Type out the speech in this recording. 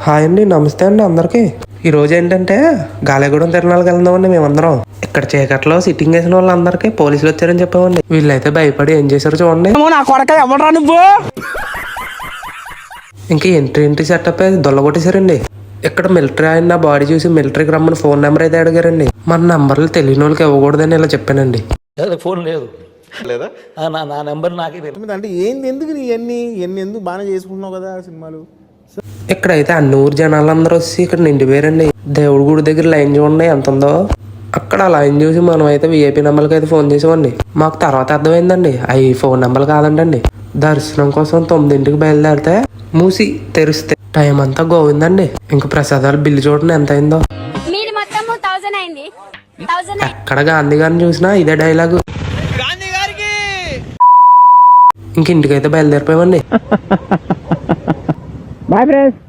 Hi అండి, నమస్తే అండి అందరికి. ఈ రోజు ఏంటంటే గాలిగూడెం తిరణాలకు వెళ్దామండి మేమందరం. ఇక్కడ చీకట్లో సిట్టింగ్ వేసిన వాళ్ళందరికీ పోలీసులు వచ్చారని చెప్పామండి. వీళ్ళైతే భయపడి ఏం చేశారో చూడండి. ఇంకా ఎంట్రీ సెటప్ దొల్లగొట్టేశారండి. ఇక్కడ మిలిటరీ ఆయన నా బాడీ చూసి మిలిటరీకి రమ్మని ఫోన్ నెంబర్ అయితే అడిగారండి. మన నంబర్లు తెలియని వాళ్ళకి ఇవ్వకూడదని ఇలా చెప్పానండి. ఫోన్ లేదు లేదా నా నెంబర్ నాకే తెలియదు. అంటే ఏంది, ఎందుకు ఇవన్నీ ఎందుకు బాగానే చేసుకుంటున్నావు కదా సినిమాలు. ఇక్కడైతే అన్ని ఊరు జనాలందరూ వచ్చి ఇక్కడ నిండిపోయారండి. దేవుడి గుడి దగ్గర లైన్ చూడండి ఎంత ఉందో. అక్కడ లైన్ చూసి మనం అయితే విఐపీ నెంబర్కి అయితే ఫోన్ చేసామండి. మాకు తర్వాత అర్థమైందండి అవి ఫోన్ నెంబర్లు కాదండి. దర్శనం కోసం 9ంటికి బయలుదేరితే మూసి తెరిస్తే టైం అంతా గోవిందండి. ఇంక ప్రసాదాలు బిల్లు చూడండి ఎంత అయిందో. ఎక్కడ గాంధీ గారిని చూసినా ఇదే డైలాగు. ఇంక ఇంటికైతే బయలుదేరిపోయామండి. Bye friends.